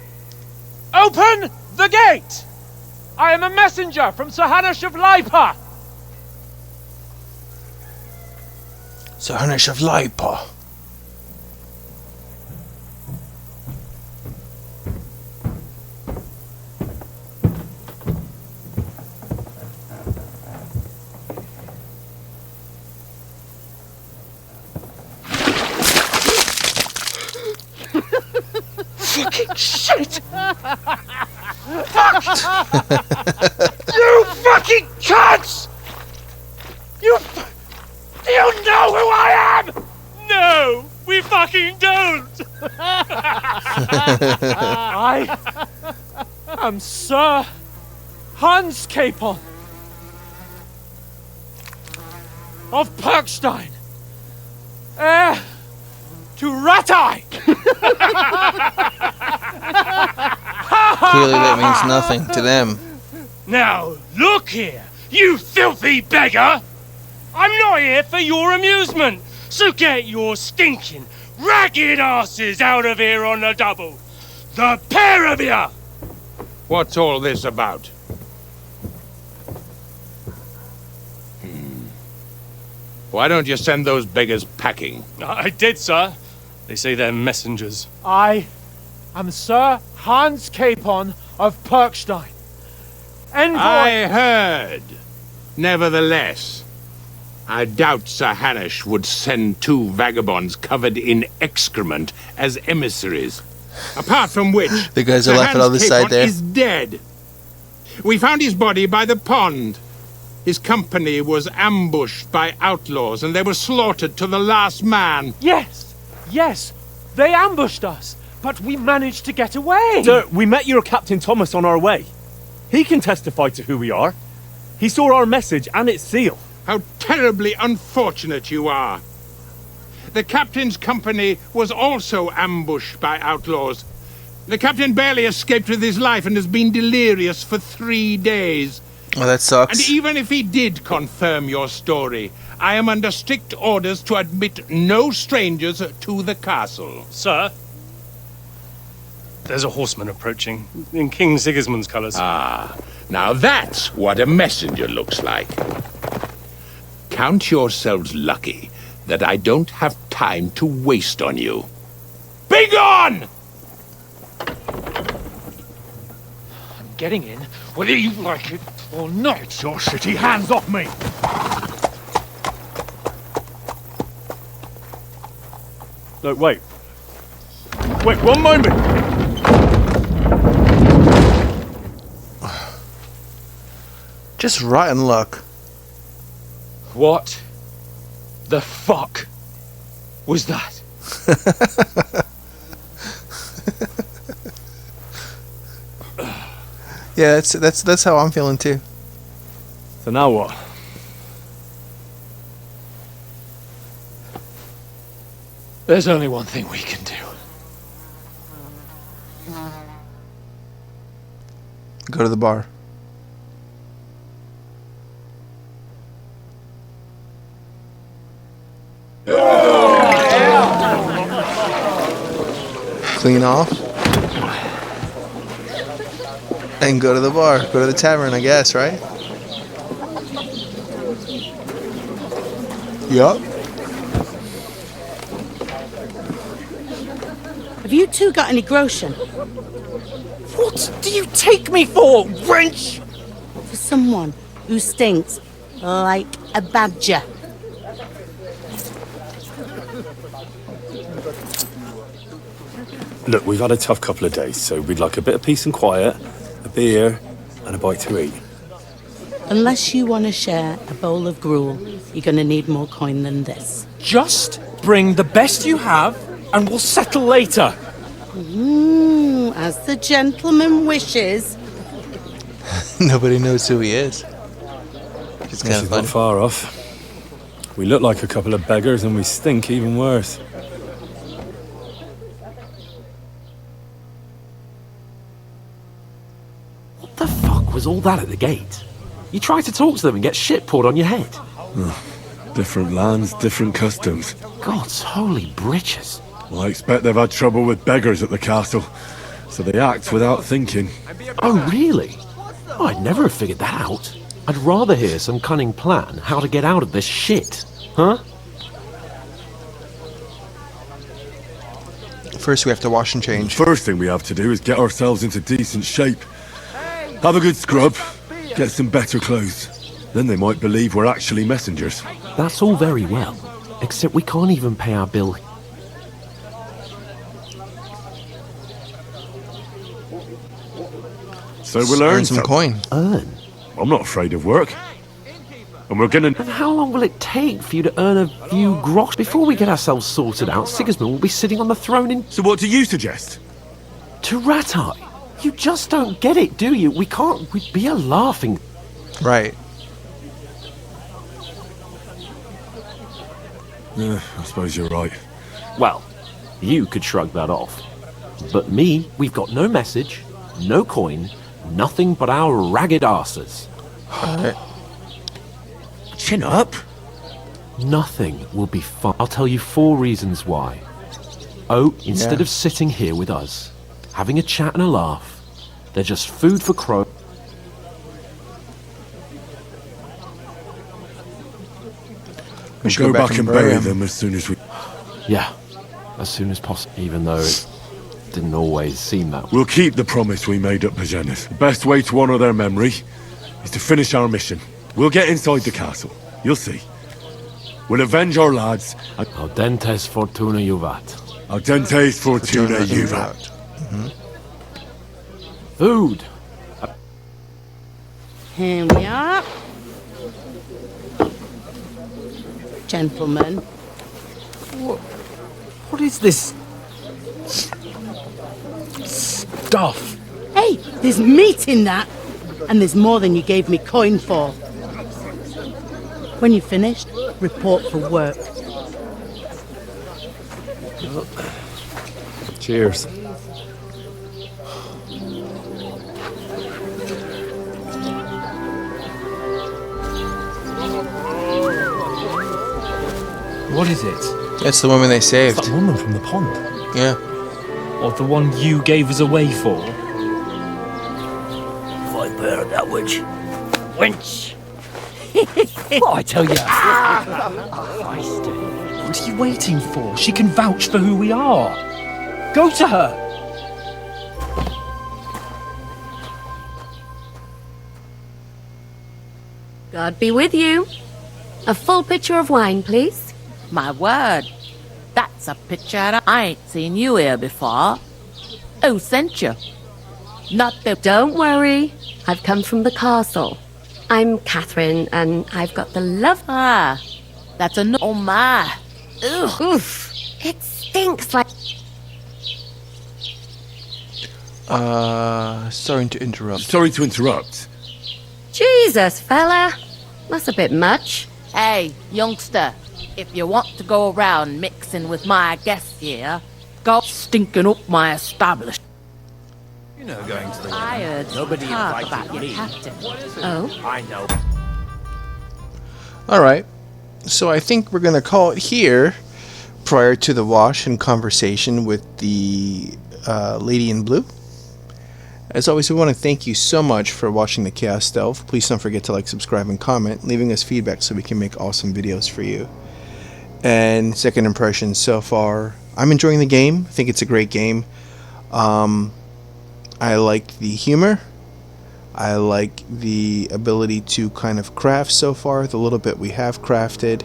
Open the gate! I am a messenger from Sir Hanush of Lipa. Sir Hanush of Lipa. Fucking shit! Fuck! You fucking cunts! You I am Sir Hans Copan of Perkstein, heir to Ratai. Clearly that means nothing to them. Now, look here, you filthy beggar! I'm not here for your amusement, so get your stinking, ragged asses out of here on the double. The pair of you! What's all this about? Why don't you send those beggars packing? I did, sir. They say they're messengers. I am Sir Hans Copan of Perkstein, envoy. I heard. Nevertheless, I doubt Sir Hanush would send two vagabonds covered in excrement as emissaries. Apart from which, The guys are Sir laughing Hans on the side Copan there. is dead. We found his body by the pond. His company was ambushed by outlaws, and they were slaughtered to the last man. Yes, yes, they ambushed us, but we managed to get away. Sir, we met your Captain Thomas on our way. He can testify to who we are. He saw our message and its seal. How terribly unfortunate you are. The captain's company was also ambushed by outlaws. The captain barely escaped with his life and has been delirious for 3 days. Oh, that sucks. And even if he did confirm your story, I am under strict orders to admit no strangers to the castle. Sir, there's a horseman approaching, in King Sigismund's colours. Ah, now that's what a messenger looks like. Count yourselves lucky that I don't have time to waste on you. Be gone! I'm getting in, whether you like it or not. Your shitty hands off me! No, wait. Wait, one moment! Just rotten luck. What the fuck was that? Yeah, that's how I'm feeling too. So now what? There's only one thing we can do. Go to the bar. Clean off. And go to the bar. Go to the tavern, I guess, right? Yup. Have you two got any groschen? What do you take me for, wench? For someone who stinks like a badger. Look, we've had a tough couple of days, so we'd like a bit of peace and quiet, a beer, and a bite to eat. Unless you want to share a bowl of gruel, you're going to need more coin than this. Just bring the best you have, and we'll settle later. As the gentleman wishes. Nobody knows who he is. It's kind This of is fun. not far off. We look like a couple of beggars, and we stink even worse. What the fuck was all that at the gate? You try to talk to them and get shit poured on your head. Different lands, different customs. God's holy britches. Well, I expect they've had trouble with beggars at the castle, so they act without thinking. Oh, really? Oh, I'd never have figured that out. I'd rather hear some cunning plan how to get out of this shit. Huh? First, we have to wash and change. First thing we have to do is get ourselves into decent shape. Have a good scrub, get some better clothes. Then they might believe we're actually messengers. That's all very well, except we can't even pay our bill. So we'll earn some coin. Earn? I'm not afraid of work. and we're gonna... And how long will it take for you to earn a few grosh? Before we get ourselves sorted out, Sigismund will be sitting on the throne in... So what do you suggest? Turatai. You just don't get it, do you? We'd be a laughing... Right. Yeah, I suppose you're right. Well, you could shrug that off. But me, we've got no message, no coin, nothing but our ragged arses. Chin up. Nothing will be fun. I'll tell you 4 reasons why. Instead of sitting here with us, having a chat and a laugh, they're just food for crow. We should go back and bury them as soon as we... Yeah, as soon as possible, even though it didn't always seem that way. We'll keep the promise we made up Bajenis. The best way to honour their memory is to finish our mission. We'll get inside the castle. You'll see. We'll avenge our lads. Audentes fortuna juvat. Audentes fortuna juvat. Food. Here we are. Gentlemen. What is this stuff? Hey, there's meat in that. And there's more than you gave me coin for. When you're finished, report for work. Cheers. What is it? That's the woman they saved. It's that woman from the pond. Yeah. Or the one you gave us away for. I bear that witch. Wench! What I tell you? What are you waiting for? She can vouch for who we are. Go to her. God be with you. A full pitcher of wine, please. My word. That's a picture. I ain't seen you here before. Who sent you? Not the... Don't worry. I've come from the castle. I'm Catherine, and I've got the love... Ah, that's a... Oh, my. Ugh. Oof. It stinks like... Sorry to interrupt. Sorry to interrupt. Jesus, fella. That's a bit much. Hey, youngster. If you want to go around mixing with my guests here, go stinking up my establishment. You know, going to the I heard nobody talk invited about your me. captain. Oh? I know. Alright. So I think we're going to call it here prior to the wash and conversation with the lady in blue. As always, we want to thank you so much for watching the Chaos Delve. Please don't forget to like, subscribe, and comment, leaving us feedback so we can make awesome videos for you. And second impressions so far, I'm enjoying the game. I think it's a great game. I like the humor. I like the ability to kind of craft so far, the little bit we have crafted.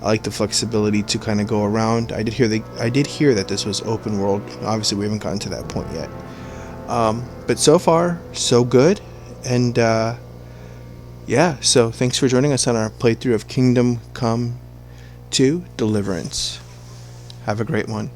I like the flexibility to kind of go around. I did hear that this was open world. Obviously, we haven't gotten to that point yet. But so far, so good. And yeah, so thanks for joining us on our playthrough of Kingdom Come 2 Deliverance. Have a great one.